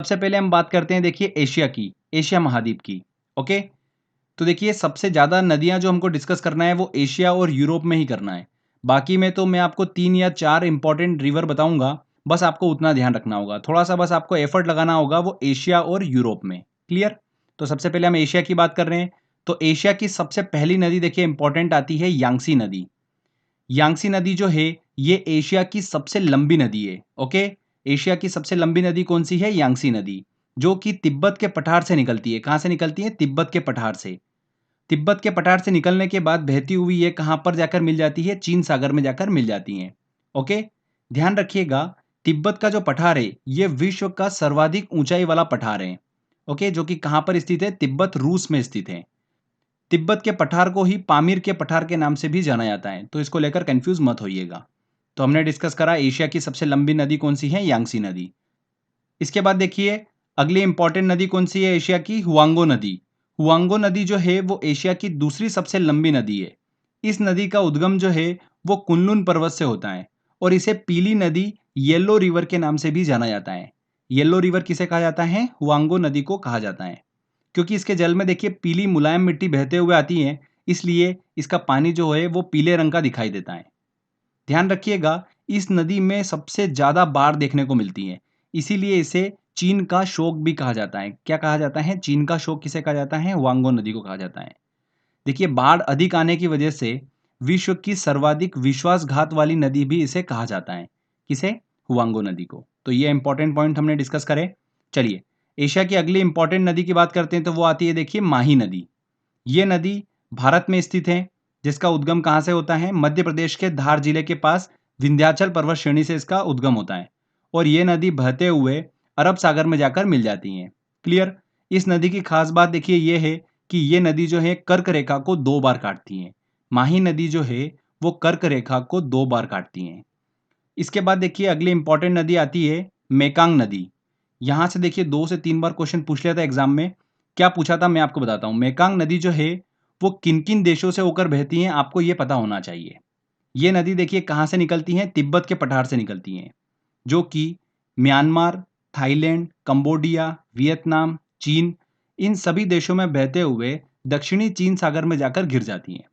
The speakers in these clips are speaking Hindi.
सबसे पहले हम बात करते हैं देखिए एशिया की, एशिया महाद्वीप की। ओके, तो देखिए सबसे ज़्यादा नदियाँ जो हमको डिस्कस करना है वो एशिया और यूरोप में ही करना है। बाकी में तो मैं आपको 3 या 4 इंपॉर्टेंट रिवर बताऊँगा, बस आपको उतना ध्यान रखना होगा। थोड़ा-सा बस आपको एफर्ट लगाना होगा वो एशिया और यूरोप में। क्लियर? तो सबसे पहले हम एशिया की बात कर रहे हैं, तो एशिया की सबसे पहली नदी देखिए इंपॉर्टेंट आती है यांगसी नदी। यांगसी नदी जो है ये एशिया की सबसे लंबी नदी है। ओके, एशिया की सबसे लंबी नदी कौन सी है? यांगसी नदी, जो कि तिब्बत के पठार से निकलती है। कहाँ से निकलती है? तिब्बत के पठार से। तिब्बत के पठार से निकलने के बाद बहती हुई ये कहाँ पर जाकर मिल जाती है? चीन सागर में जाकर मिल जाती हैं। ओके, ध्यान रखिएगा, तिब्बत का जो पठार है ये विश्व का सर्वाधिक ऊंचाई वाला पठार है। ओके, जो कि कहाँ पर स्थित है? तिब्बत रूस में स्थित है। तिब्बत के पठार को ही पामीर के पठार के नाम से भी जाना जाता है, तो इसको लेकर कंफ्यूज मत होइएगा। तो हमने डिस्कस करा एशिया की सबसे लंबी नदी कौन सी है? यांगसी नदी। इसके बाद देखिए अगली इंपॉर्टेंट नदी कौन सी है एशिया की? हुआंगो नदी। हुआंगो नदी जो है वो एशिया की दूसरी सबसे लंबी नदी है। इस नदी का उद्गम जो है वो कुनलुन पर्वत से होता है और इसे पीली नदी, येलो रिवर के नाम से भी जाना जाता है। येलो रिवर किसे कहा जाता है? हुआंगो नदी को कहा जाता है, क्योंकि इसके जल में देखिए पीली मुलायम मिट्टी बहते हुए आती है, इसलिए इसका पानी जो है वो पीले रंग का दिखाई देता है। ध्यान रखिएगा, इस नदी में सबसे ज़्यादा बाढ़ देखने को मिलती है, इसीलिए इसे चीन का शोक भी कहा जाता है। क्या कहा जाता है? चीन का शोक किसे कहा जाता है? वांगो नदी को कहा जाता है। देखिए बाढ़ अधिक आने की वजह से विश्व की सर्वाधिक विश्वासघात वाली नदी भी इसे कहा जाता है। किसे? हुआंगो नदी को। तो ये इंपॉर्टेंट पॉइंट हमने डिस्कस करे। चलिए एशिया की अगली इंपॉर्टेंट नदी की बात करते हैं, तो वो आती है देखिए माही नदी। ये नदी भारत में स्थित है, जिसका उद्गम कहाँ से होता है? मध्य प्रदेश के धार जिले के पास विंध्याचल पर्वत श्रेणी से इसका उद्गम होता है और ये नदी बहते हुए अरब सागर में जाकर मिल जाती है। क्लियर? इस नदी की खास बात देखिए ये है कि ये नदी जो है कर्क रेखा को 2 बार काटती है। माही नदी जो है वो कर्क रेखा को 2 बार काटती है। इसके बाद देखिए अगली इंपॉर्टेंट नदी आती है मेकांग नदी। यहाँ से देखिए 2 से 3 बार क्वेश्चन पूछ लिया था एग्जाम में। क्या पूछा था मैं आपको बताता हूँ। मेकांग नदी जो है वो किन-किन देशों से होकर बहती है आपको ये पता होना चाहिए। ये नदी देखिए कहाँ से निकलती है? तिब्बत के पठार से निकलती हैं, जो कि म्यांमार, थाईलैंड, कंबोडिया, वियतनाम, चीन, इन सभी देशों में बहते हुए दक्षिणी चीन सागर में जाकर गिर जाती हैं।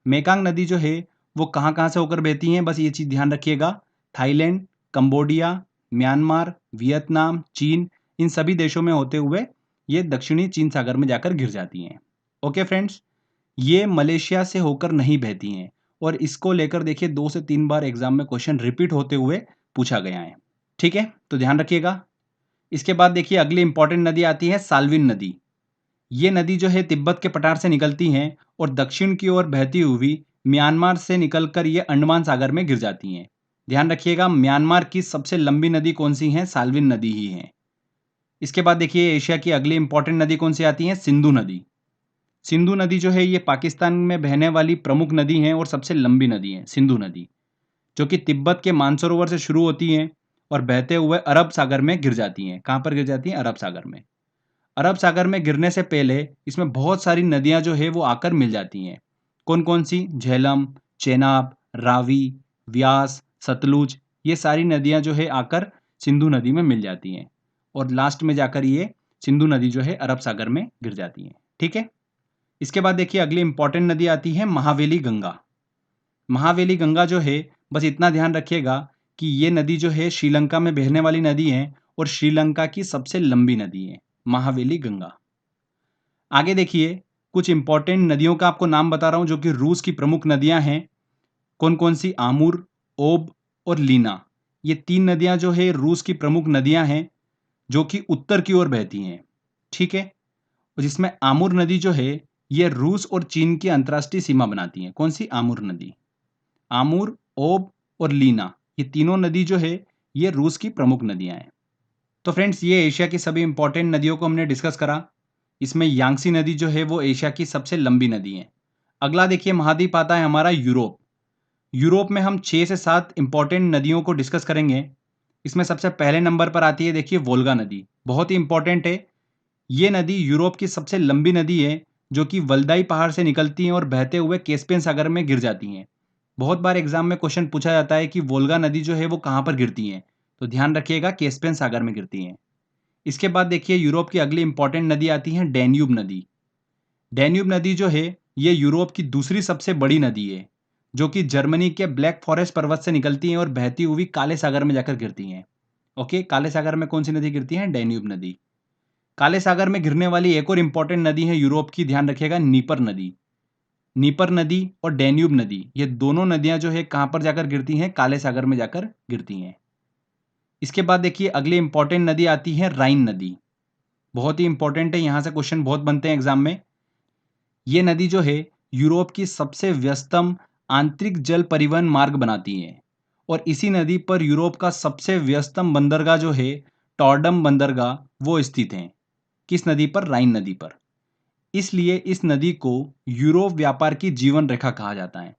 मेकांग नदी जो है वो कहाँ-कहाँ से होकर बहती हैं? बस ये चीज़ ध्यान रखिएगा। थाईलैंड, कंबोडिया, म्यांमार, वियतनाम, चीन, इन सभी देशों में होते हुए ये दक्षिणी चीन सागर में जाकर गिर जाती हैं। ओके फ्रेंड्स, ये मलेशिया से होकर नहीं बहती हैं और इसको लेकर देखिए 2 से 3 बार एग्जाम में क्वेश्चन रिपीट होते हुए पूछा गया है। ठीक है? तो ध्यान रखिएगा। इसके बाद देखिए अगली इंपॉर्टेंट नदी आती है साल्विन नदी। ये नदी जो है तिब्बत के पठार से निकलती हैं और दक्षिण की ओर बहती हुई म्यांमार से निकलकर ये अंडमान सागर में गिर जाती हैं। ध्यान रखिएगा, म्यांमार की सबसे लंबी नदी कौन सी है? साल्विन नदी ही है। इसके बाद देखिए एशिया की अगली इंपॉर्टेंट नदी कौन सी आती है? सिंधु नदी। सिंधु नदी जो है ये पाकिस्तान में बहने वाली प्रमुख नदी है और सबसे लंबी नदी है सिंधु नदी, जो कि तिब्बत के मानसरोवर से शुरू होती हैं और बहते हुए अरब सागर में गिर जाती हैं। कहाँ पर गिर जाती हैं? अरब सागर में। अरब सागर में गिरने से पहले इसमें बहुत सारी नदियाँ जो है वो आकर मिल जाती हैं। कौन-कौन सी? झेलम, चेनाब, रावी, व्यास, सतलुज, ये सारी नदियाँ जो है आकर सिंधु नदी में मिल जाती हैं और लास्ट में जाकर ये सिंधु नदी जो है अरब सागर में गिर जाती है। ठीक है? इसके बाद देखिए अगली इंपॉर्टेंट नदी आती है महावेली गंगा। महावेली गंगा जो है बस इतना ध्यान रखिएगा कि ये नदी जो है श्रीलंका में बहने वाली नदी है और श्रीलंका की सबसे लंबी नदी है महावेली गंगा। आगे देखिए कुछ इंपॉर्टेंट नदियों का आपको नाम बता रहा हूं जो कि रूस की प्रमुख नदियां हैं। कौन कौन सी? आमूर, ओब और लीना। ये 3 नदियां जो है रूस की प्रमुख नदियां हैं जो कि उत्तर की ओर बहती हैं। ठीक है? और जिसमें आमूर नदी जो है ये रूस और चीन की अंतर्राष्ट्रीय सीमा बनाती है। कौन सी? आमूर नदी। आमूर, ओब और लीना, ये तीनों नदी जो है ये रूस की प्रमुख नदियां हैं। तो फ्रेंड्स ये एशिया की सभी इंपॉर्टेंट नदियों को हमने डिस्कस करा। इसमें यांगसी नदी जो है वो एशिया की सबसे लंबी नदी है। अगला देखिए महाद्वीप आता है हमारा यूरोप। यूरोप में हम 6 से 7 इंपॉर्टेंट नदियों को डिस्कस करेंगे। इसमें सबसे पहले नंबर पर आती है देखिए वोल्गा नदी, बहुत ही इंपॉर्टेंट है। ये नदी यूरोप की सबसे लंबी नदी है जो कि वल्दाई पहाड़ से निकलती हैं और बहते हुए कैस्पियन सागर में गिर जाती हैं। बहुत बार एग्जाम में क्वेश्चन पूछा जाता है कि वोल्गा नदी जो है वो कहाँ पर गिरती हैं, तो ध्यान रखिएगा कैस्पियन सागर में गिरती हैं। इसके बाद देखिए यूरोप की अगली इंपॉर्टेंट नदी आती है डैन्यूब नदी। डैन्यूब नदी जो है ये यूरोप की दूसरी सबसे बड़ी नदी है, जो कि जर्मनी के ब्लैक फॉरेस्ट पर्वत से निकलती हैं और बहती हुई काले सागर में जाकर गिरती हैं। ओके, काले सागर में कौन सी नदी गिरती है? डैन्यूब नदी। काले सागर में गिरने वाली एक और इंपॉर्टेंट नदी है यूरोप की, ध्यान रखिएगा, नीपर नदी। नीपर नदी और डैन्यूब नदी, ये दोनों नदियां जो है कहां पर जाकर गिरती हैं? काले सागर में जाकर गिरती हैं। इसके बाद देखिए अगली इंपॉर्टेंट नदी आती है राइन नदी। बहुत ही इंपॉर्टेंट है, यहां से क्वेश्चन बहुत बनते हैं एग्जाम में। ये नदी जो है यूरोप की सबसे व्यस्तम आंतरिक जल परिवहन मार्ग बनाती है और इसी नदी पर यूरोप का सबसे व्यस्तम बंदरगाह जो है टॉर्डम बंदरगाह वो स्थित है। किस नदी पर? राइन नदी पर। इसलिए इस नदी को यूरोप व्यापार की जीवन रेखा कहा जाता है।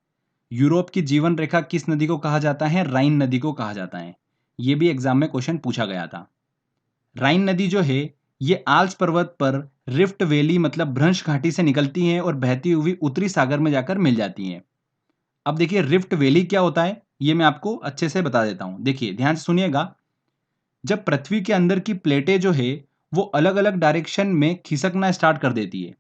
यूरोप की जीवन रेखा किस नदी को कहा जाता है? राइन नदी को कहा जाता है। यह भी एग्जाम में क्वेश्चन पूछा गया था। राइन नदी जो है ये आल्प्स पर्वत पर रिफ्ट वैली मतलब भ्रंश घाटी से निकलती हैं और बहती हुई उत्तरी सागर में जाकर मिल जाती हैं। अब देखिए रिफ्ट वैली क्या होता है, ये मैं आपको अच्छे से बता देता हूं। देखिए ध्यान से सुनिएगा। जब पृथ्वी के अंदर की प्लेटें जो है वो अलग अलग डायरेक्शन में खिसकना स्टार्ट कर देती है,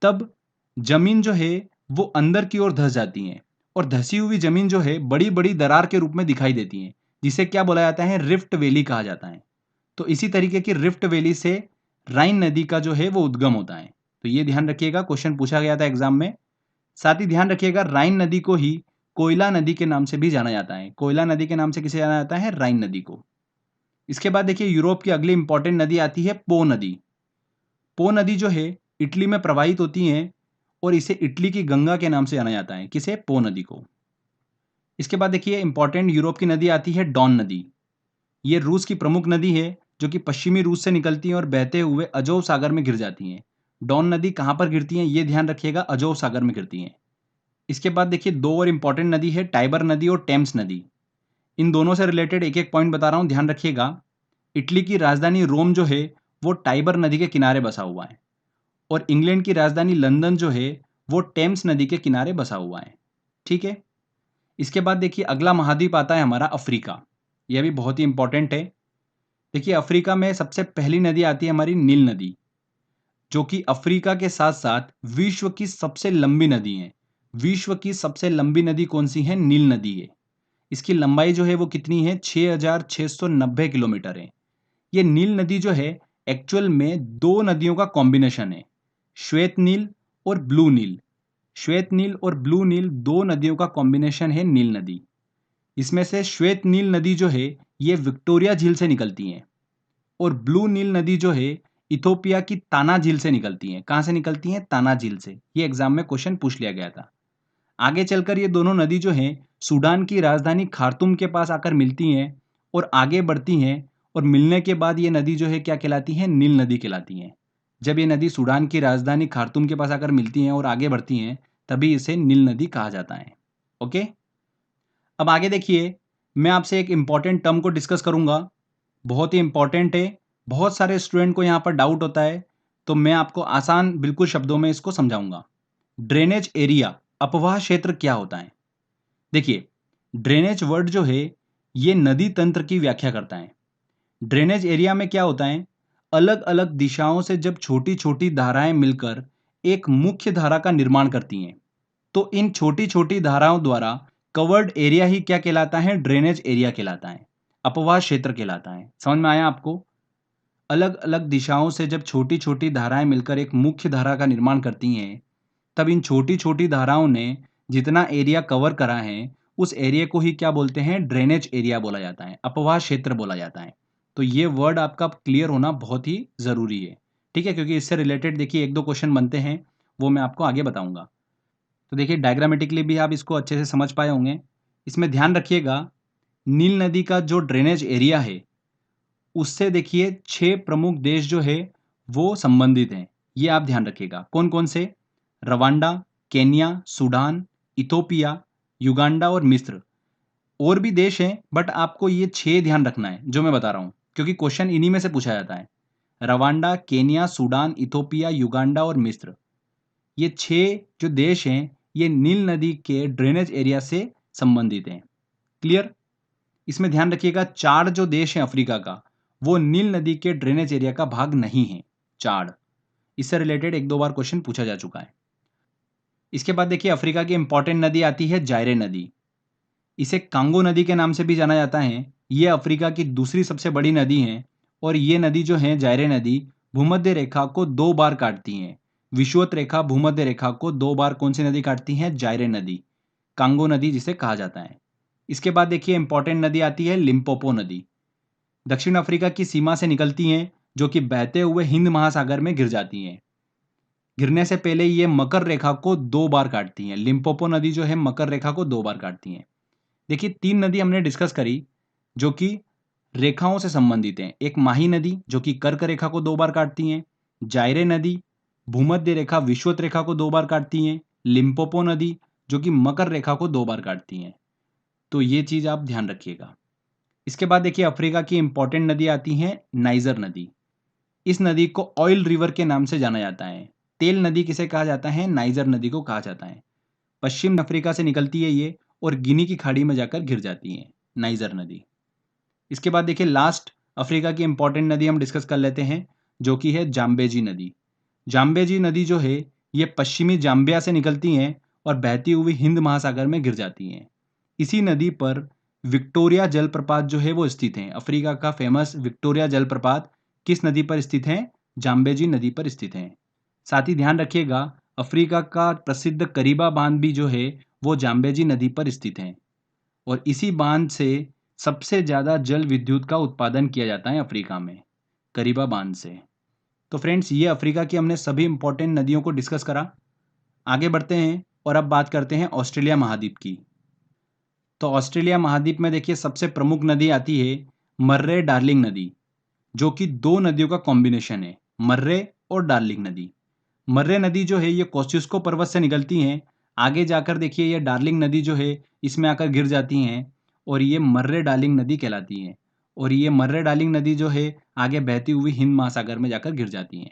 तब जमीन जो है वो अंदर की ओर धंस जाती है और धसी हुई जमीन जो है बड़ी बड़ी दरार के रूप में दिखाई देती है, जिसे क्या बोला जाता है? रिफ्ट वैली कहा जाता है। तो इसी तरीके की रिफ्ट वैली से राइन नदी का जो है वो उद्गम होता है। तो ये ध्यान रखिएगा, क्वेश्चन पूछा गया था एग्जाम में। साथ ही ध्यान रखिएगा राइन नदी को ही कोयला नदी के नाम से भी जाना जाता है। कोयला नदी के नाम से किसे जाना जाता है? राइन नदी को। इसके बाद देखिए यूरोप की अगली इंपॉर्टेंट नदी आती है पो नदी। पो नदी जो है इटली में प्रवाहित होती है और इसे इटली की गंगा के नाम से जाना जाता है। किसे? पो नदी को। इसके बाद देखिए इंपॉर्टेंट यूरोप की नदी आती है डॉन नदी। ये रूस की प्रमुख नदी है जो कि पश्चिमी रूस से निकलती हैं और बहते हुए अजोव सागर में गिर जाती हैं। डॉन नदी कहाँ पर गिरती हैं? ये ध्यान रखिएगा, अजोव सागर में गिरती हैं। इसके बाद देखिए दो और इंपॉर्टेंट नदी है, टाइबर नदी और टेम्स नदी। इन दोनों से रिलेटेड एक एक पॉइंट बता रहा हूँ, ध्यान रखिएगा। इटली की राजधानी रोम जो है वो टाइबर नदी के किनारे बसा हुआ है और इंग्लैंड की राजधानी लंदन जो है वो टेम्स नदी के किनारे बसा हुआ है। ठीक है। इसके बाद देखिए अगला महाद्वीप आता है हमारा अफ्रीका। यह भी बहुत ही इंपॉर्टेंट है। देखिए अफ्रीका में सबसे पहली नदी आती है हमारी नील नदी, जो कि अफ्रीका के साथ साथ विश्व की सबसे लंबी नदी है। विश्व की सबसे लंबी नदी कौन सी है? नील नदी है। इसकी लंबाई जो है वो कितनी है? 6,690 किलोमीटर है। ये नील नदी जो है एक्चुअल में दो नदियों का कॉम्बिनेशन है, श्वेत नील और ब्लू नील। श्वेत नील और ब्लू नील दो नदियों का कॉम्बिनेशन है नील नदी। इसमें से श्वेत नील नदी जो है ये विक्टोरिया झील से निकलती है और ब्लू नील नदी जो है इथोपिया की ताना झील से निकलती है। कहां से निकलती है? ताना झील से। ये एग्जाम में क्वेश्चन पूछ लिया गया था। आगे चलकर ये दोनों नदी जो हैं सूडान की राजधानी खार्तूम के पास आकर मिलती हैं और आगे बढ़ती हैं और मिलने के बाद ये नदी जो है क्या कहलाती है? नील नदी कहलाती है। जब ये नदी सूडान की राजधानी खार्तूम के पास आकर मिलती हैं और आगे बढ़ती हैं तभी इसे नील नदी कहा जाता है। ओके। अब आगे देखिए मैं आपसे एक इंपॉर्टेंट टर्म को डिस्कस करूंगा, बहुत ही इंपॉर्टेंट है। बहुत सारे स्टूडेंट को यहाँ पर डाउट होता है, तो मैं आपको आसान बिल्कुल शब्दों में इसको समझाऊंगा। ड्रेनेज एरिया, अपवाह क्षेत्र क्या होता है? देखिए ड्रेनेज वर्ड जो है ये नदी तंत्र की व्याख्या करता है। ड्रेनेज एरिया में क्या होता है? अलग अलग दिशाओं से जब छोटी छोटी धाराएं मिलकर एक मुख्य धारा का निर्माण करती हैं, तो इन छोटी छोटी धाराओं द्वारा कवर्ड एरिया ही क्या कहलाता है? ड्रेनेज एरिया कहलाता है, अपवाह क्षेत्र कहलाता है। समझ में आया आपको? अलग अलग दिशाओं से जब छोटी छोटी धाराएं मिलकर एक मुख्य धारा का निर्माण करती हैं, तब इन छोटी छोटी धाराओं ने जितना एरिया कवर करा है उस एरिया को ही क्या बोलते हैं? ड्रेनेज एरिया बोला जाता है, अपवाह क्षेत्र बोला जाता है। तो ये वर्ड आपका क्लियर होना बहुत ही जरूरी है। ठीक है, क्योंकि इससे रिलेटेड देखिए एक दो क्वेश्चन बनते हैं, वो मैं आपको आगे बताऊंगा। तो देखिए डायग्रामेटिकली भी आप इसको अच्छे से समझ पाए होंगे। इसमें ध्यान रखिएगा नील नदी का जो ड्रेनेज एरिया है उससे देखिए 6 प्रमुख देश जो है वो संबंधित हैं। ये आप ध्यान रखिएगा। कौन कौन से? Rwanda, Kenya, Sudan, Ethiopia, Uganda और मिस्र। और भी देश हैं बट आपको ये 6 ध्यान रखना है जो मैं बता रहा हूँ, क्योंकि क्वेश्चन इन्हीं में से पूछा जाता है। Rwanda, Kenya, Sudan, Ethiopia, Uganda और मिस्र। ये 6 जो देश हैं ये नील नदी के ड्रेनेज एरिया से संबंधित हैं। क्लियर? इसमें ध्यान रखिएगा 4 जो देश हैं अफ्रीका का वो नील नदी के ड्रेनेज एरिया का भाग नहीं है, चाड। इससे रिलेटेड 1-2 बार क्वेश्चन पूछा जा चुका है। इसके बाद देखिए अफ्रीका की इंपॉर्टेंट नदी आती है जायरे नदी। इसे कांगो नदी के नाम से भी जाना जाता है। ये अफ्रीका की दूसरी सबसे बड़ी नदी है और ये नदी जो है जायरे नदी भूमध्य रेखा को 2 बार काटती है। विषुवत रेखा भूमध्य रेखा को 2 बार कौन सी नदी काटती है? जायरे नदी, कांगो नदी जिसे कहा जाता है। इसके बाद देखिए इंपॉर्टेंट नदी आती है लिम्पोपो नदी। दक्षिण अफ्रीका की सीमा से निकलती हैं, जो कि बहते हुए हिंद महासागर में गिर जाती हैं। गिरने से पहले ये मकर रेखा को 2 बार काटती हैं। लिम्पोपो नदी जो है मकर रेखा को 2 बार काटती हैं। देखिए 3 नदी हमने डिस्कस करी जो कि रेखाओं से संबंधित हैं। एक माही नदी जो कि कर्क रेखा को 2 बार काटती हैं, जायरे नदी भूमध्य रेखा विषुवत रेखा को 2 बार काटती हैं, लिम्पोपो नदी जो कि मकर रेखा को 2 बार काटती हैं। तो ये चीज आप ध्यान रखिएगा। इसके बाद देखिए अफ्रीका की इंपॉर्टेंट नदी आती है नाइजर नदी। इस नदी को ऑयल रिवर के नाम से जाना जाता है। तेल नदी किसे कहा जाता है? नाइजर नदी को कहा जाता है। पश्चिम अफ्रीका से निकलती है ये और गिनी की खाड़ी में जाकर गिर जाती है, नाइजर नदी। इसके बाद देखिए लास्ट अफ्रीका की इंपॉर्टेंट नदी हम डिस्कस कर लेते हैं जो कि है जाम्बेजी नदी। जाम्बेजी नदी जो है ये पश्चिमी जाम्बिया से निकलती हैं और बहती हुई हिंद महासागर में गिर जाती हैं। इसी नदी पर विक्टोरिया जलप्रपात जो है वो स्थित है। अफ्रीका का फेमस विक्टोरिया जलप्रपात किस नदी पर स्थित है? जाम्बेजी नदी पर स्थित है। साथ ही ध्यान रखिएगा अफ्रीका का प्रसिद्ध करीबा बांध भी जो है वो जाम्बेजी नदी पर स्थित है और इसी बांध से सबसे ज्यादा जल विद्युत का उत्पादन किया जाता है अफ्रीका में, करीबा बांध से। तो फ्रेंड्स ये अफ्रीका की हमने सभी इंपॉर्टेंट नदियों को डिस्कस करा। आगे बढ़ते हैं और अब बात करते हैं ऑस्ट्रेलिया महाद्वीप की। तो ऑस्ट्रेलिया महाद्वीप में देखिए सबसे प्रमुख नदी आती है मर्रे डार्लिंग नदी, जो कि 2 नदियों का कॉम्बिनेशन है, मर्रे और डार्लिंग नदी। मर्रे नदी जो है ये कोस्टिस्को पर्वत से निकलती हैं। आगे जाकर देखिए ये डार्लिंग नदी जो है इसमें आकर गिर जाती हैं और ये मर्रे डार्लिंग नदी कहलाती हैं। और ये मर्रे डार्लिंग नदी जो है आगे बहती हुई हिंद महासागर में जाकर गिर जाती हैं।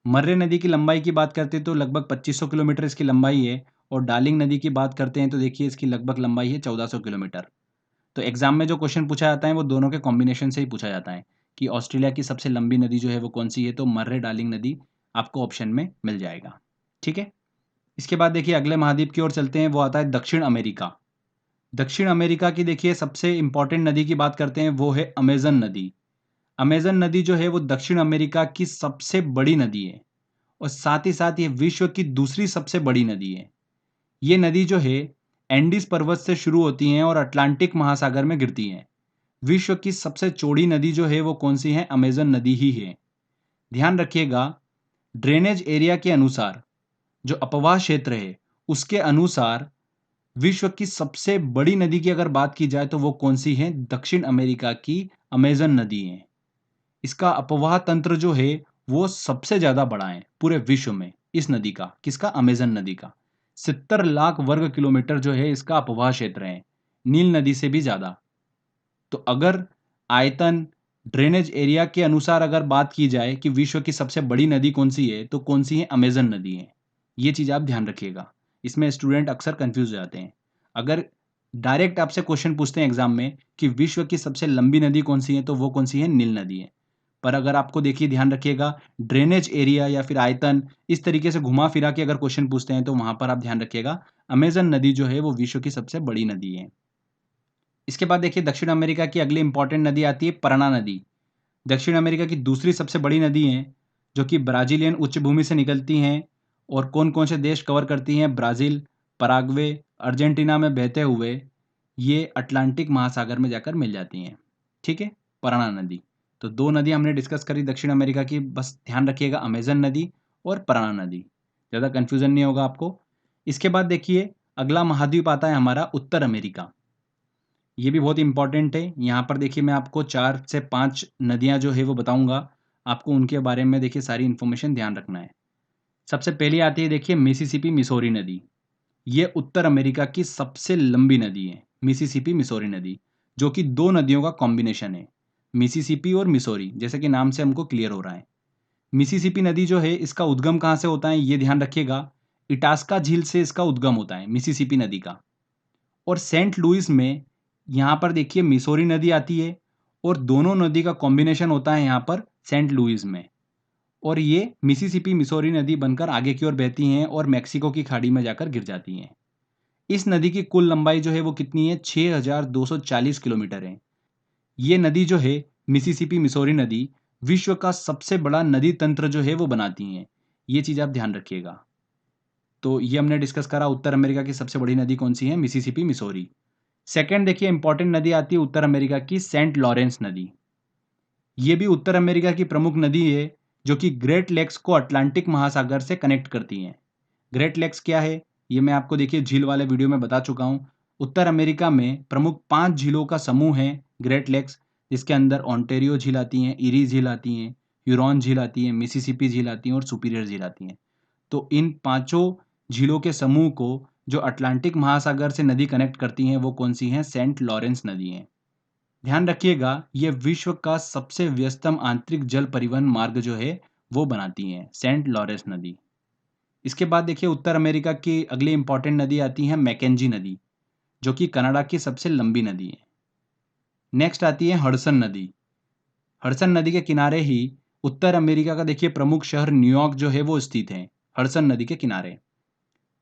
मर्रे नदी की लंबाई की बात करते हैं तो लगभग 2500 किलोमीटर इसकी लंबाई है और डार्लिंग नदी की बात करते हैं तो देखिए इसकी लगभग लंबाई है 1400 किलोमीटर। तो एग्जाम में जो क्वेश्चन पूछा जाता है वो दोनों के कॉम्बिनेशन से ही पूछा जाता है कि ऑस्ट्रेलिया की सबसे लंबी नदी जो है वो कौन सी है, तो मर्रे डार्लिंग नदी आपको ऑप्शन में मिल जाएगा। ठीक है। इसके बाद देखिए अगले महाद्वीप की ओर चलते हैं, वो आता है दक्षिण अमेरिका। दक्षिण अमेरिका की देखिए सबसे इंपॉर्टेंट नदी की बात करते हैं वो है अमेजन नदी। अमेजन नदी जो है वो दक्षिण अमेरिका की सबसे बड़ी नदी है और साथ ही साथ ये विश्व की दूसरी सबसे बड़ी नदी है। ये नदी जो है एंडीज पर्वत से शुरू होती हैं और अटलांटिक महासागर में गिरती हैं। विश्व की सबसे चौड़ी नदी जो है वो कौन सी है? अमेजन नदी ही है। ध्यान रखिएगा ड्रेनेज एरिया के अनुसार, जो अपवाह क्षेत्र है उसके अनुसार विश्व की सबसे बड़ी नदी की अगर बात की जाए तो वो कौन सी है? दक्षिण अमेरिका की अमेजन नदी है। इसका अपवाह तंत्र जो है वो सबसे ज्यादा बड़ा है पूरे विश्व में। इस नदी का, किसका? अमेजन नदी का 70 लाख वर्ग किलोमीटर जो है इसका अपवाह क्षेत्र है, नील नदी से भी ज्यादा। तो अगर आयतन ड्रेनेज एरिया के अनुसार अगर बात की जाए कि विश्व की सबसे बड़ी नदी कौन सी है तो कौन सी है? अमेजन नदी है। ये चीज आप ध्यान रखिएगा, इसमें स्टूडेंट अक्सर कंफ्यूज हो जाते हैं। अगर डायरेक्ट आपसे क्वेश्चन पूछते हैं एग्जाम में कि विश्व की सबसे लंबी नदी कौन सी है तो वो कौन सी है? नील नदी है। पर अगर आपको देखिए ध्यान रखिएगा ड्रेनेज एरिया या फिर आयतन इस तरीके से घुमा फिरा के अगर क्वेश्चन पूछते हैं तो वहां पर आप ध्यान रखिएगा अमेजन नदी जो है वो विश्व की सबसे बड़ी नदी है। इसके बाद देखिए दक्षिण अमेरिका की अगली इंपॉर्टेंट नदी आती है पराना नदी। दक्षिण अमेरिका की दूसरी सबसे बड़ी नदी है जो कि ब्राजीलियन उच्च भूमि से निकलती हैं और कौन कौन से देश कवर करती हैं? ब्राजील, पराग्वे, अर्जेंटीना में बहते हुए ये अटलांटिक महासागर में जाकर मिल जाती हैं। ठीक है, पराना नदी। तो 2 नदी हमने डिस्कस करी दक्षिण अमेरिका की, बस ध्यान रखिएगा अमेजन नदी और पराना नदी, ज़्यादा कन्फ्यूजन नहीं होगा आपको। इसके बाद देखिए अगला महाद्वीप आता है हमारा उत्तर अमेरिका। ये भी बहुत इंपॉर्टेंट है। यहाँ पर देखिए मैं आपको 4 से 5 नदियाँ जो है वो बताऊंगा, आपको उनके बारे में देखिए सारी इन्फॉर्मेशन ध्यान रखना है। सबसे पहली आती है देखिए मिसिसिपी मिसौरी नदी। ये उत्तर अमेरिका की सबसे लंबी नदी है, मिसिसिपी मिसौरी नदी, जो कि 2 नदियों का कॉम्बिनेशन है, मिसिसिपी और मिसौरी, जैसे कि नाम से हमको क्लियर हो रहा है। मिसिसिपी नदी जो है इसका उद्गम कहाँ से होता है ये ध्यान रखिएगा, इटास्का झील से इसका उद्गम होता है मिसिसिपी नदी का। और सेंट लुइस में यहाँ पर देखिए मिसौरी नदी आती है और दोनों नदी का कॉम्बिनेशन होता है यहाँ पर सेंट लुइस में, और ये मिसिसिपी मिसौरी नदी बनकर आगे की ओर बहती हैं और मैक्सिको की खाड़ी में जाकर गिर जाती हैं। इस नदी की कुल लंबाई जो है वो कितनी है, 6240 किलोमीटर है। ये नदी जो है मिसिसिपी मिसौरी नदी विश्व का सबसे बड़ा नदी तंत्र जो है वो बनाती हैं। ये चीज़ आप ध्यान रखिएगा। तो ये हमने डिस्कस करा उत्तर अमेरिका की सबसे बड़ी नदी कौन सी है, मिसिसिपी मिसौरी। सेकंड देखिए इंपॉर्टेंट नदी आती है उत्तर अमेरिका की, सेंट लॉरेंस नदी। ये भी उत्तर अमेरिका की प्रमुख नदी है जो कि ग्रेट लेक्स को अटलांटिक महासागर से कनेक्ट करती हैं। ग्रेट लेक्स क्या है, ये मैं आपको देखिए झील वाले वीडियो में बता चुका हूँ। उत्तर अमेरिका में प्रमुख 5 झीलों का समूह है ग्रेट लेक्स, जिसके अंदर ओंटारियो झील आती हैं, इरी झील आती हैं, ह्यूरॉन झील आती है, मिसिसिपी झील आती है और सुपीरियर झील आती हैं। तो इन पांचों झीलों के समूह को जो अटलांटिक महासागर से नदी कनेक्ट करती हैं वो कौन सी हैं, सेंट लॉरेंस नदी हैं। ध्यान रखिएगा ये विश्व का सबसे व्यस्तम आंतरिक जल परिवहन मार्ग जो है वो बनाती हैं, सेंट लॉरेंस नदी। इसके बाद देखिए उत्तर अमेरिका की अगली इंपॉर्टेंट नदी आती है मैकेंजी नदी, जो कि कनाडा की सबसे लंबी नदी है। नेक्स्ट आती है हडसन नदी। हडसन नदी के किनारे ही उत्तर अमेरिका का देखिए प्रमुख शहर न्यूयॉर्क जो है वो स्थित है, हडसन नदी के किनारे।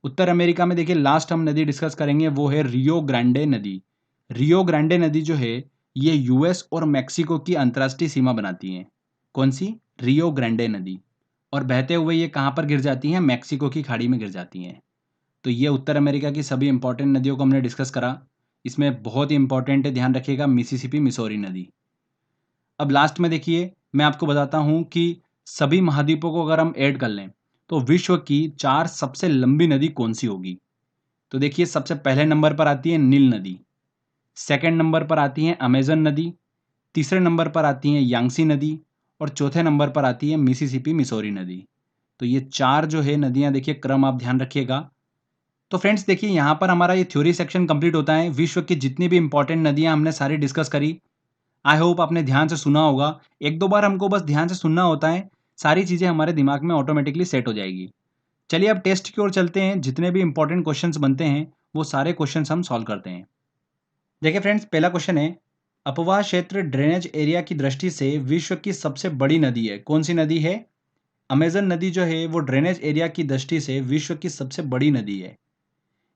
उत्तर अमेरिका में देखिए लास्ट हम नदी डिस्कस करेंगे वो है रियो ग्रांडे नदी। रियो ग्रांडे नदी जो है ये यूएस और मैक्सिको की अंतर्राष्ट्रीय सीमा बनाती है। कौन सी, रियो ग्रांडे नदी। और बहते हुए ये कहाँ पर गिर जाती हैं, मैक्सिको की खाड़ी में गिर जाती हैं। तो ये उत्तर अमेरिका की सभी इंपॉर्टेंट नदियों को हमने डिस्कस करा। इसमें बहुत ही इंपॉर्टेंट है, ध्यान रखिएगा, मिसिसिपी मिसौरी नदी। अब लास्ट में देखिए मैं आपको बताता हूँ कि सभी महाद्वीपों को अगर हम ऐड कर लें तो विश्व की 4 सबसे लंबी नदी कौन सी होगी। तो देखिए सबसे पहले नंबर पर आती है नील नदी, सेकंड नंबर पर आती है अमेजन नदी, तीसरे नंबर पर आती है यांगसी नदी और चौथे नंबर पर आती है मिसिसिपी मिसौरी नदी। तो ये 4 जो है नदियां, देखिए क्रम आप ध्यान रखिएगा। तो फ्रेंड्स देखिए यहाँ पर हमारा ये थ्योरी सेक्शन कंप्लीट होता है। विश्व की जितनी भी इंपॉर्टेंट नदियां हमने सारी डिस्कस करी। आई होप आपने ध्यान से सुना होगा। एक दो बार हमको बस ध्यान से सुनना होता है, सारी चीज़ें हमारे दिमाग में ऑटोमेटिकली सेट हो जाएगी। चलिए अब टेस्ट की ओर चलते हैं। जितने भी इंपॉर्टेंट क्वेश्चंस बनते हैं वो सारे क्वेश्चंस हम सॉल्व करते हैं। देखिए फ्रेंड्स पहला क्वेश्चन है, अपवाह क्षेत्र ड्रेनेज एरिया की दृष्टि से विश्व की सबसे बड़ी नदी है, कौन सी नदी है। अमेजन नदी जो है वो ड्रेनेज एरिया की दृष्टि से विश्व की सबसे बड़ी नदी है।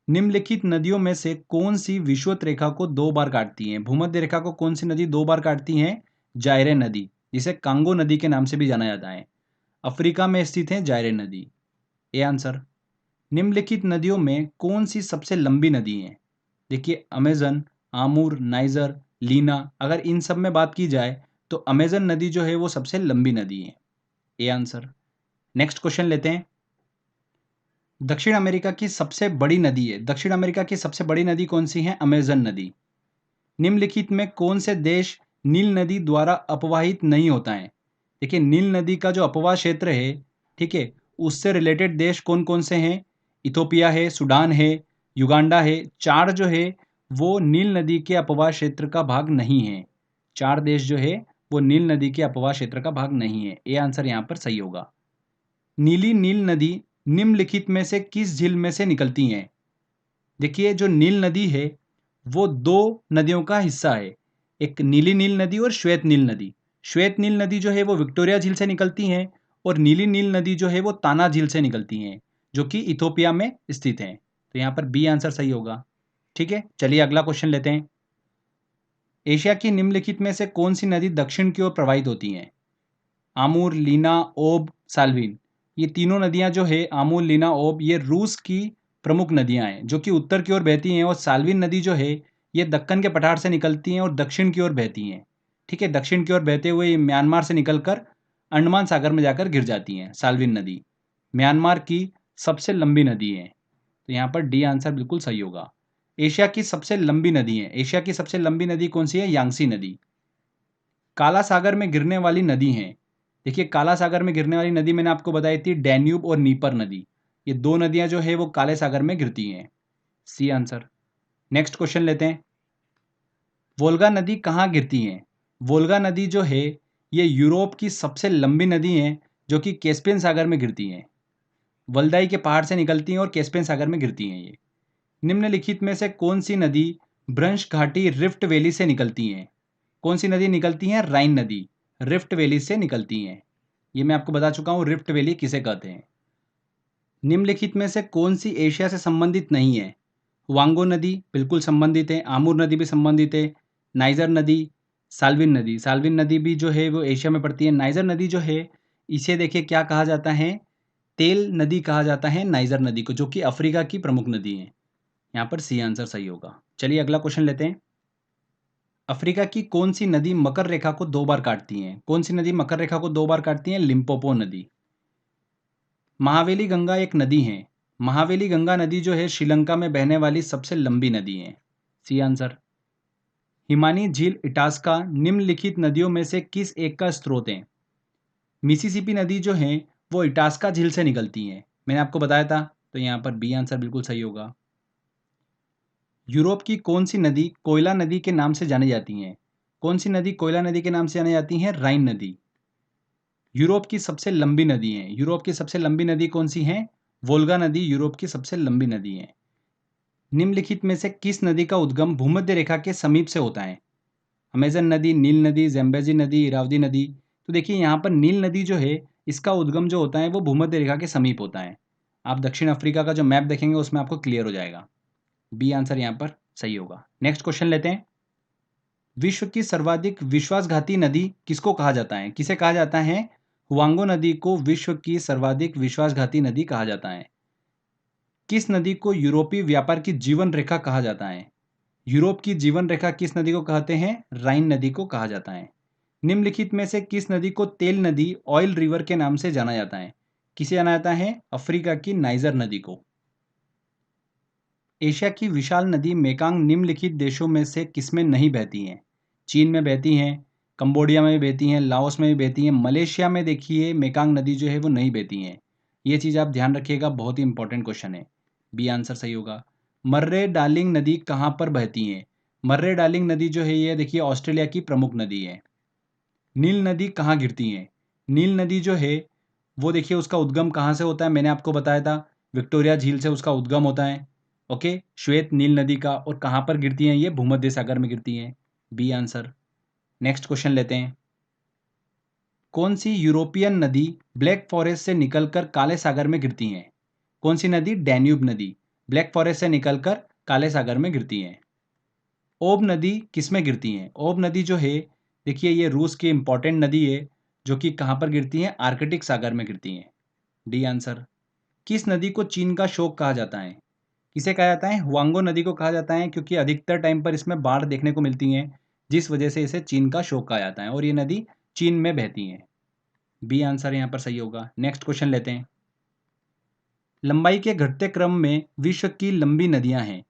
निम्नलिखित नदियों में से कौन सी विषुवत रेखा को 2 बार काटती है। भूमध्य रेखा को कौन सी नदी 2 बार काटती है, जायरे नदी, जिसे कांगो नदी के नाम से भी जाना जाता है। अफ्रीका में स्थित है जायरे नदी। A answer. निम्नलिखित नदियों में कौन सी सबसे लंबी नदी है। देखिए अमेजन, आमूर, नाइजर, लीना, अगर इन सब में बात की जाए तो अमेजन नदी जो है वो सबसे लंबी नदी है। A answer. नेक्स्ट क्वेश्चन लेते हैं। दक्षिण अमेरिका की सबसे बड़ी नदी है, दक्षिण अमेरिका की सबसे बड़ी नदी कौन सी है, अमेजन नदी। निम्नलिखित में कौन से देश नील नदी द्वारा अपवाहित नहीं होता है। देखिए नील नदी का जो अपवाह क्षेत्र है, ठीक है, उससे रिलेटेड देश कौन कौन से हैं, इथोपिया है, सूडान है, युगांडा है। 4 जो है वो नील नदी के अपवाह क्षेत्र का भाग नहीं है। 4 देश जो है वो नील नदी के अपवाह क्षेत्र का भाग नहीं है। ए आंसर यहाँ पर सही होगा। नीली नील नदी निम्नलिखित में से किस झील में से निकलती हैं। देखिए जो नील नदी है वो 2 नदियों का हिस्सा है, एक नीली नील नदी और श्वेत नील नदी। श्वेत नील नदी जो है वो विक्टोरिया झील से निकलती है और नीली नील नदी जो है वो ताना झील से निकलती हैं, जो कि इथोपिया में स्थित है। तो यहाँ पर बी आंसर सही होगा। ठीक है, चलिए अगला क्वेश्चन लेते हैं। एशिया की निम्नलिखित में से कौन सी नदी दक्षिण की ओर प्रवाहित होती हैं। आमूर, लीना, ओब, साल्विन। ये तीनों नदियां जो है आमूर, लीना, ओब, ये रूस की प्रमुख नदियां हैं जो कि उत्तर की ओर बहती हैं। और साल्विन नदी जो है ये दक्कन के पठार से निकलती हैं और दक्षिण की ओर बहती हैं। ठीक है, दक्षिण की ओर बहते हुए ये म्यांमार से निकलकर अंडमान सागर में जाकर गिर जाती हैं। साल्विन नदी म्यांमार की सबसे लंबी नदी है। तो यहाँ पर डी आंसर बिल्कुल सही होगा। एशिया की सबसे लंबी नदी है, एशिया की सबसे लंबी नदी कौन सी है, यांगसी नदी। काला सागर में गिरने वाली नदी है। देखिए काला सागर में गिरने वाली नदी मैंने आपको बताई थी डैन्यूब और नीपर नदी। ये 2 नदियां जो है वो काले सागर में गिरती हैं। C answer. नेक्स्ट क्वेश्चन लेते हैं। वोल्गा नदी कहाँ गिरती है। वोल्गा नदी जो है ये यूरोप की सबसे लंबी नदी है जो कि कैस्पियन सागर में गिरती हैं। वल्दाई के पहाड़ से निकलती हैं और कैस्पियन सागर में गिरती हैं ये। निम्नलिखित में से कौन सी नदी ब्रंश घाटी रिफ्ट वैली से निकलती हैं। कौन सी नदी निकलती है? राइन नदी रिफ्ट वैली से निकलती हैं। ये मैं आपको बता चुका हूँ रिफ्ट वैली किसे कहते हैं। निम्नलिखित में से कौन सी एशिया से संबंधित नहीं है? वांगो नदी बिल्कुल संबंधित है, आमूर नदी भी संबंधित है, नाइजर नदी, साल्विन नदी। साल्विन नदी भी जो है वो एशिया में पड़ती है। नाइजर नदी जो है इसे देखिए क्या कहा जाता है? तेल नदी कहा जाता है नाइजर नदी को, जो कि अफ्रीका की प्रमुख नदी है। यहाँ पर सी आंसर सही होगा। चलिए अगला क्वेश्चन लेते हैं। अफ्रीका की कौन सी नदी मकर रेखा को 2 बार काटती है? कौन सी नदी मकर रेखा को 2 बार काटती है? लिम्पोपो नदी। महावेली गंगा एक नदी है। महावेली गंगा नदी जो है श्रीलंका में बहने वाली सबसे लंबी नदी है। C answer. हिमानी झील इटास्का निम्नलिखित नदियों में से किस एक का स्रोत है? मिसिसिपी नदी जो है वो इटास्का झील से निकलती है, मैंने आपको बताया था, तो यहाँ पर बी आंसर बिल्कुल सही होगा। यूरोप की कौन सी नदी कोयला नदी के नाम से जानी जाती है? कौन सी नदी कोयला नदी के नाम से जानी जाती है? राइन नदी। यूरोप की सबसे लंबी नदी है। यूरोप की सबसे लंबी नदी कौन सी है? वोल्गा नदी यूरोप की सबसे लंबी नदी है। निम्नलिखित में से किस नदी का उद्गम भूमध्य रेखा के समीप से होता है? अमेजन नदी, नील नदी, ज़ेम्बेजी नदी, इरावदी नदी। तो देखिए यहाँ पर नील नदी जो है इसका उद्गम जो होता है वो भूमध्य रेखा के समीप होता है। आप दक्षिण अफ्रीका का जो मैप देखेंगे उसमें आपको क्लियर हो जाएगा। बी आंसर यहाँ पर सही होगा। नेक्स्ट क्वेश्चन लेते हैं। विश्व की सर्वाधिक विश्वासघाती नदी किसको कहा जाता है? किसे कहा जाता है? हुआंगो नदी को विश्व की सर्वाधिक विश्वासघाती नदी कहा जाता है। किस नदी को यूरोपीय व्यापार की जीवन रेखा कहा जाता है? यूरोप की जीवन रेखा किस नदी को कहते हैं? राइन नदी को कहा जाता है। निम्नलिखित में से किस नदी को तेल नदी ऑयल रिवर के नाम से जाना जाता है? किसे जाना जाता है? अफ्रीका की नाइजर नदी को। एशिया की विशाल नदी मेकांग निम्नलिखित देशों में से किसमें नहीं बहती हैं? चीन में बहती हैं, कंबोडिया में भी बहती हैं, लाओस में भी बहती हैं, मलेशिया में देखिए मेकांग नदी जो है वो नहीं बहती हैं। ये चीज़ आप ध्यान रखिएगा, बहुत ही इंपॉर्टेंट क्वेश्चन है। बी आंसर सही होगा। मर्रे डार्लिंग नदी कहाँ पर बहती हैं? मर्रे डार्लिंग नदी जो है ये देखिए ऑस्ट्रेलिया की प्रमुख नदी है। नील नदी कहाँ गिरती है? नील नदी जो है वो देखिए उसका उद्गम कहाँ से होता है? मैंने आपको बताया था विक्टोरिया झील से उसका उद्गम होता है। ओके, श्वेत नील नदी का। और कहाँ पर गिरती हैं? ये भूमध्य सागर में गिरती हैं। B answer. नेक्स्ट क्वेश्चन लेते हैं। कौन सी यूरोपियन नदी ब्लैक फॉरेस्ट से निकलकर काले सागर में गिरती हैं? कौन सी नदी? डैन्यूब नदी ब्लैक फॉरेस्ट से निकलकर काले सागर में गिरती हैं। ओब नदी किस में गिरती हैं? ओब नदी जो है देखिए ये रूस की इंपॉर्टेंट नदी है, जो कि कहाँ पर गिरती है? आर्कटिक सागर में गिरती हैं। D answer. किस नदी को चीन का शोक कहा जाता है? किसे कहा जाता है? हुआंगो नदी को कहा जाता है, क्योंकि अधिकतर टाइम पर इसमें बाढ़ देखने को मिलती है, जिस वजह से इसे चीन का शोक कहा जाता है, और ये नदी चीन में बहती है। बी आंसर यहाँ पर सही होगा। नेक्स्ट क्वेश्चन लेते हैं। लंबाई के घटते क्रम में विश्व की लंबी नदियां हैं।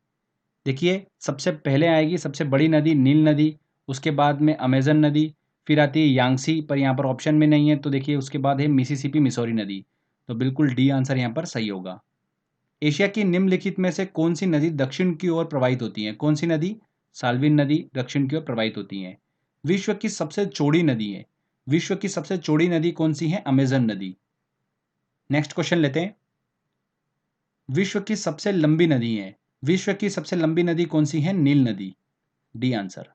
देखिए सबसे पहले आएगी सबसे बड़ी नदी नील नदी, उसके बाद में अमेजन नदी, फिर आती है यांगसी, पर यहाँ पर ऑप्शन में नहीं है, तो देखिए उसके बाद है मिसिसिपी मिसौरी नदी। तो बिल्कुल डी आंसर यहाँ पर सही होगा। एशिया की निम्नलिखित में से कौन सी नदी दक्षिण की ओर प्रवाहित होती है? कौन सी नदी? साल्विन नदी दक्षिण की ओर प्रवाहित होती है। विश्व की सबसे चौड़ी नदी है। विश्व की सबसे चौड़ी नदी कौन सी है? अमेजन नदी। नेक्स्ट क्वेश्चन लेते हैं। विश्व की सबसे लंबी नदी है। विश्व की सबसे लंबी नदी कौन सी है? नील नदी। D answer.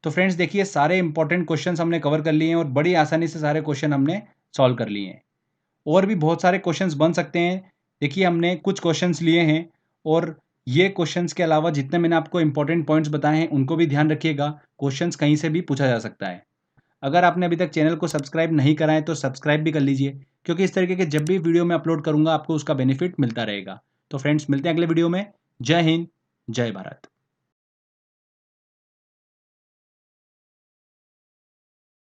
तो फ्रेंड्स देखिए सारे इंपॉर्टेंट क्वेश्चंस हमने कवर कर लिए हैं, और बड़ी आसानी से सारे क्वेश्चन हमने सॉल्व कर लिए हैं। और भी बहुत सारे क्वेश्चंस बन सकते हैं। देखिए हमने कुछ क्वेश्चंस लिए हैं, और ये क्वेश्चंस के अलावा जितने मैंने आपको इंपॉर्टेंट पॉइंट्स बताए हैं उनको भी ध्यान रखिएगा। क्वेश्चंस कहीं से भी पूछा जा सकता है। अगर आपने अभी तक चैनल को सब्सक्राइब नहीं करा है तो सब्सक्राइब भी कर लीजिए, क्योंकि इस तरीके के जब भी वीडियो मैं अपलोड करूंगा आपको उसका बेनिफिट मिलता रहेगा। तो फ्रेंड्स मिलते हैं अगले वीडियो में। जय हिंद, जय भारत।